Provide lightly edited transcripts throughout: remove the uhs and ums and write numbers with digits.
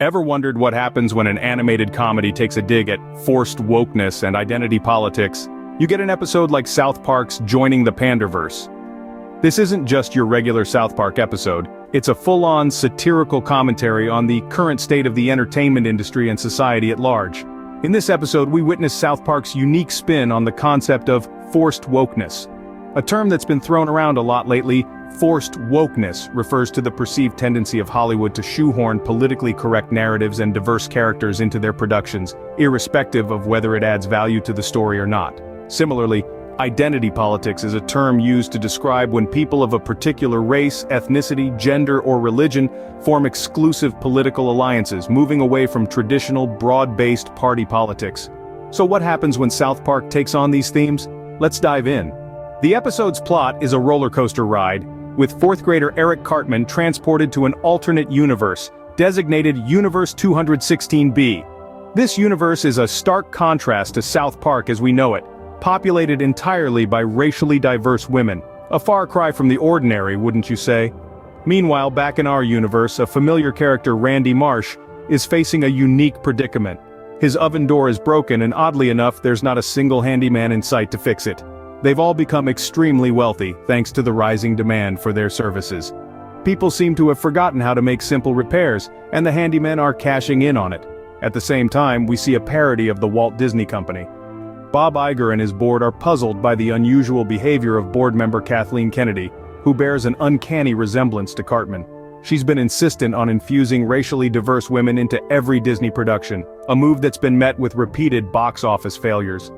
Ever wondered what happens when an animated comedy takes a dig at forced wokeness and identity politics? You get an episode like South Park's Joining the Panderverse. This isn't just your regular South Park episode, it's a full-on satirical commentary on the current state of the entertainment industry and society at large. In this episode, we witness South Park's unique spin on the concept of forced wokeness. A term that's been thrown around a lot lately, forced wokeness refers to the perceived tendency of Hollywood to shoehorn politically correct narratives and diverse characters into their productions, irrespective of whether it adds value to the story or not. Similarly, identity politics is a term used to describe when people of a particular race, ethnicity, gender, or religion form exclusive political alliances, moving away from traditional, broad-based party politics. So what happens when South Park takes on these themes? Let's dive in. The episode's plot is a roller coaster ride, with fourth grader Eric Cartman transported to an alternate universe, designated Universe 216B. This universe is a stark contrast to South Park as we know it, populated entirely by racially diverse women. A far cry from the ordinary, wouldn't you say? Meanwhile, back in our universe, a familiar character, Randy Marsh, is facing a unique predicament. His oven door is broken and oddly enough, there's not a single handyman in sight to fix it. They've all become extremely wealthy, thanks to the rising demand for their services. People seem to have forgotten how to make simple repairs, and the handymen are cashing in on it. At the same time, we see a parody of the Walt Disney Company. Bob Iger and his board are puzzled by the unusual behavior of board member Kathleen Kennedy, who bears an uncanny resemblance to Cartman. She's been insistent on infusing racially diverse women into every Disney production, a move that's been met with repeated box office failures.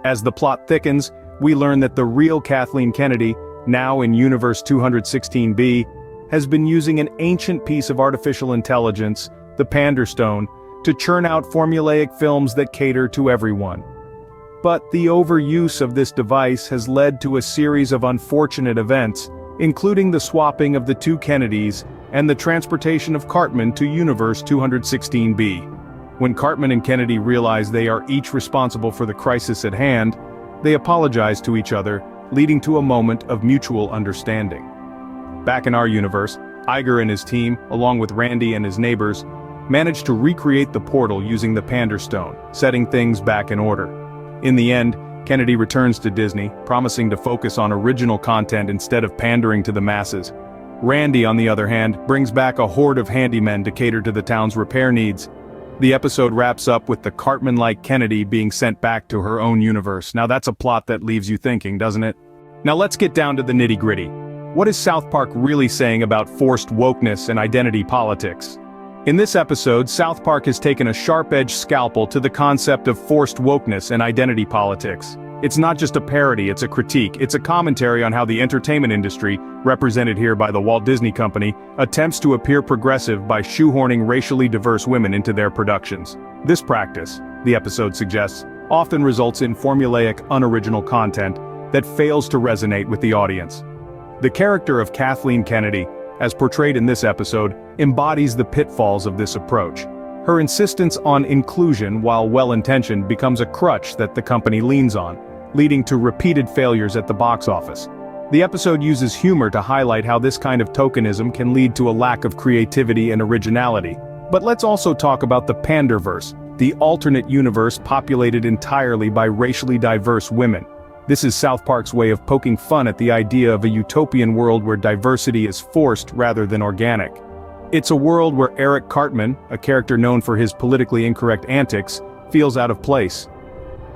As the plot thickens, we learn that the real Kathleen Kennedy, now in Universe 216B, has been using an ancient piece of artificial intelligence, the Panderstone, to churn out formulaic films that cater to everyone. But the overuse of this device has led to a series of unfortunate events, including the swapping of the two Kennedys and the transportation of Cartman to Universe 216B. When Cartman and Kennedy realize they are each responsible for the crisis at hand, they apologize to each other, leading to a moment of mutual understanding. Back in our universe, Iger and his team, along with Randy and his neighbors, manage to recreate the portal using the Panderstone, setting things back in order. In the end, Kennedy returns to Disney, promising to focus on original content instead of pandering to the masses. Randy, on the other hand, brings back a horde of handymen to cater to the town's repair needs. The episode wraps up with the Cartman-like Kennedy being sent back to her own universe. Now that's a plot that leaves you thinking, doesn't it? Now let's get down to the nitty-gritty. What is South Park really saying about forced wokeness and identity politics? In this episode, South Park has taken a sharp-edged scalpel to the concept of forced wokeness and identity politics. It's not just a parody, it's a critique, it's a commentary on how the entertainment industry, represented here by the Walt Disney Company, attempts to appear progressive by shoehorning racially diverse women into their productions. This practice, the episode suggests, often results in formulaic, unoriginal content that fails to resonate with the audience. The character of Kathleen Kennedy, as portrayed in this episode, embodies the pitfalls of this approach. Her insistence on inclusion, while well-intentioned, becomes a crutch that the company leans on, leading to repeated failures at the box office. The episode uses humor to highlight how this kind of tokenism can lead to a lack of creativity and originality. But let's also talk about the Panderverse, the alternate universe populated entirely by racially diverse women. This is South Park's way of poking fun at the idea of a utopian world where diversity is forced rather than organic. It's a world where Eric Cartman, a character known for his politically incorrect antics, feels out of place.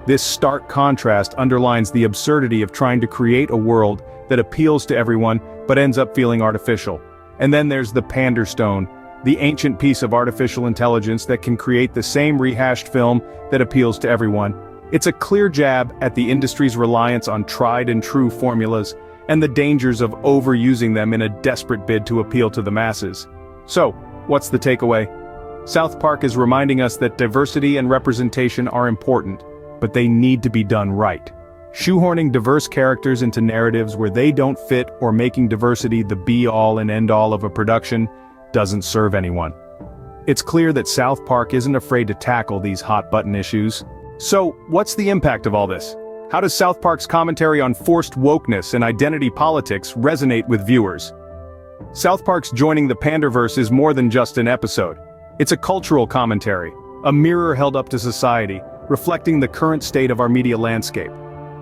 This stark contrast underlines the absurdity of trying to create a world that appeals to everyone but ends up feeling artificial. And then there's the Panderstone, the ancient piece of artificial intelligence that can create the same rehashed film that appeals to everyone. It's a clear jab at the industry's reliance on tried and true formulas and the dangers of overusing them in a desperate bid to appeal to the masses. So, what's the takeaway? South Park is reminding us that diversity and representation are important, but they need to be done right. Shoehorning diverse characters into narratives where they don't fit or making diversity the be-all and end-all of a production doesn't serve anyone. It's clear that South Park isn't afraid to tackle these hot-button issues. So, what's the impact of all this? How does South Park's commentary on forced wokeness and identity politics resonate with viewers? South Park's Joining the Panderverse is more than just an episode. It's a cultural commentary, a mirror held up to society, reflecting the current state of our media landscape.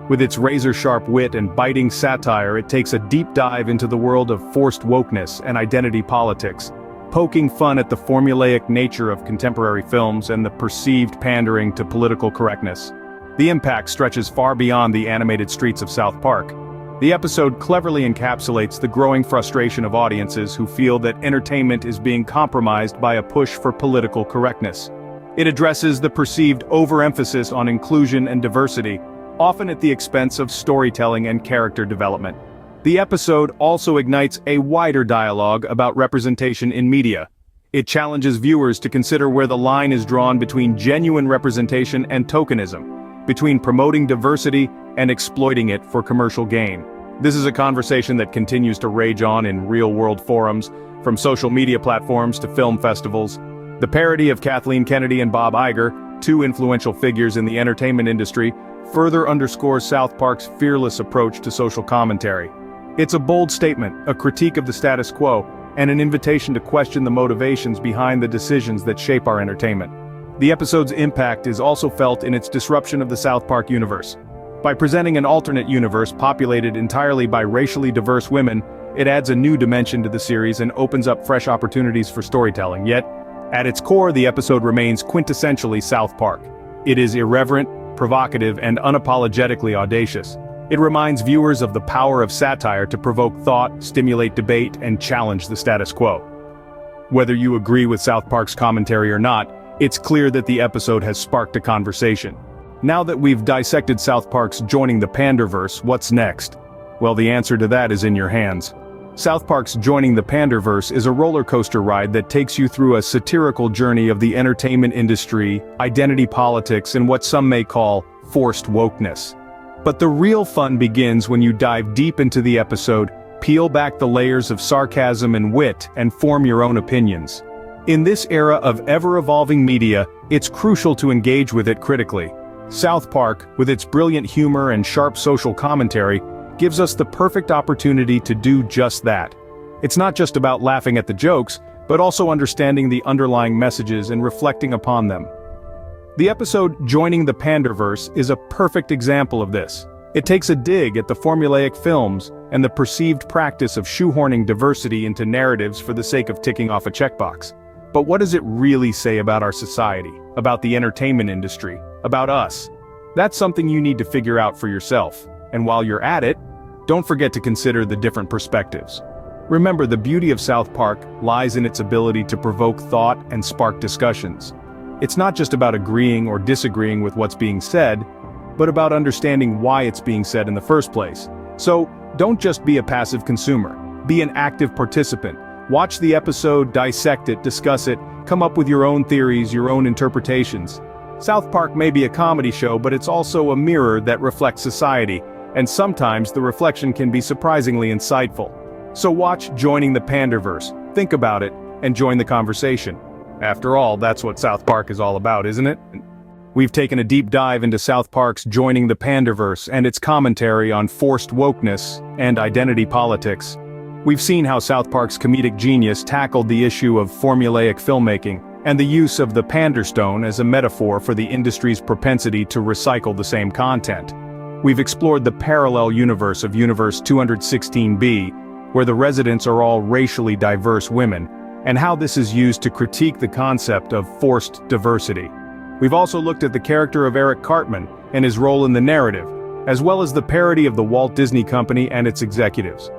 With its razor-sharp wit and biting satire, it takes a deep dive into the world of forced wokeness and identity politics, poking fun at the formulaic nature of contemporary films and the perceived pandering to political correctness. The impact stretches far beyond the animated streets of South Park. The episode cleverly encapsulates the growing frustration of audiences who feel that entertainment is being compromised by a push for political correctness. It addresses the perceived overemphasis on inclusion and diversity, often at the expense of storytelling and character development. The episode also ignites a wider dialogue about representation in media. It challenges viewers to consider where the line is drawn between genuine representation and tokenism, between promoting diversity and exploiting it for commercial gain. This is a conversation that continues to rage on in real-world forums, from social media platforms to film festivals. The parody of Kathleen Kennedy and Bob Iger, two influential figures in the entertainment industry, further underscores South Park's fearless approach to social commentary. It's a bold statement, a critique of the status quo, and an invitation to question the motivations behind the decisions that shape our entertainment. The episode's impact is also felt in its disruption of the South Park universe. By presenting an alternate universe populated entirely by racially diverse women, it adds a new dimension to the series and opens up fresh opportunities for storytelling. Yet, at its core, the episode remains quintessentially South Park. It is irreverent, provocative, and unapologetically audacious. It reminds viewers of the power of satire to provoke thought, stimulate debate, and challenge the status quo. Whether you agree with South Park's commentary or not, it's clear that the episode has sparked a conversation. Now that we've dissected South Park's Joining the Panderverse, what's next? Well, the answer to that is in your hands. South Park's Joining the Panderverse is a roller coaster ride that takes you through a satirical journey of the entertainment industry, identity politics, and what some may call forced wokeness. But the real fun begins when you dive deep into the episode, peel back the layers of sarcasm and wit, and form your own opinions. In this era of ever-evolving media, it's crucial to engage with it critically. South Park, with its brilliant humor and sharp social commentary, gives us the perfect opportunity to do just that. It's not just about laughing at the jokes, but also understanding the underlying messages and reflecting upon them. The episode Joining the Panderverse is a perfect example of this. It takes a dig at the formulaic films and the perceived practice of shoehorning diversity into narratives for the sake of ticking off a checkbox. But what does it really say about our society, about the entertainment industry, about us? That's something you need to figure out for yourself. And while you're at it, don't forget to consider the different perspectives. Remember, the beauty of South Park lies in its ability to provoke thought and spark discussions. It's not just about agreeing or disagreeing with what's being said, but about understanding why it's being said in the first place. So, don't just be a passive consumer. Be an active participant. Watch the episode, dissect it, discuss it, come up with your own theories, your own interpretations. South Park may be a comedy show, but it's also a mirror that reflects society, and sometimes the reflection can be surprisingly insightful. So watch Joining the Panderverse, think about it, and join the conversation. After all, that's what South Park is all about, isn't it? We've taken a deep dive into South Park's Joining the Panderverse and its commentary on forced wokeness and identity politics. We've seen how South Park's comedic genius tackled the issue of formulaic filmmaking, and the use of the Panderstone as a metaphor for the industry's propensity to recycle the same content. We've explored the parallel universe of Universe 216B, where the residents are all racially diverse women, and how this is used to critique the concept of forced diversity. We've also looked at the character of Eric Cartman and his role in the narrative, as well as the parody of the Walt Disney Company and its executives.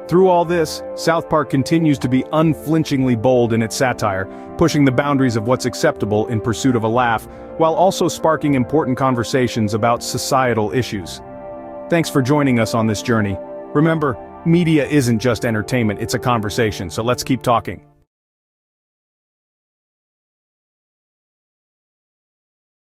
Through all this, South Park continues to be unflinchingly bold in its satire, pushing the boundaries of what's acceptable in pursuit of a laugh, while also sparking important conversations about societal issues. Thanks for joining us on this journey. Remember, media isn't just entertainment, it's a conversation, so let's keep talking.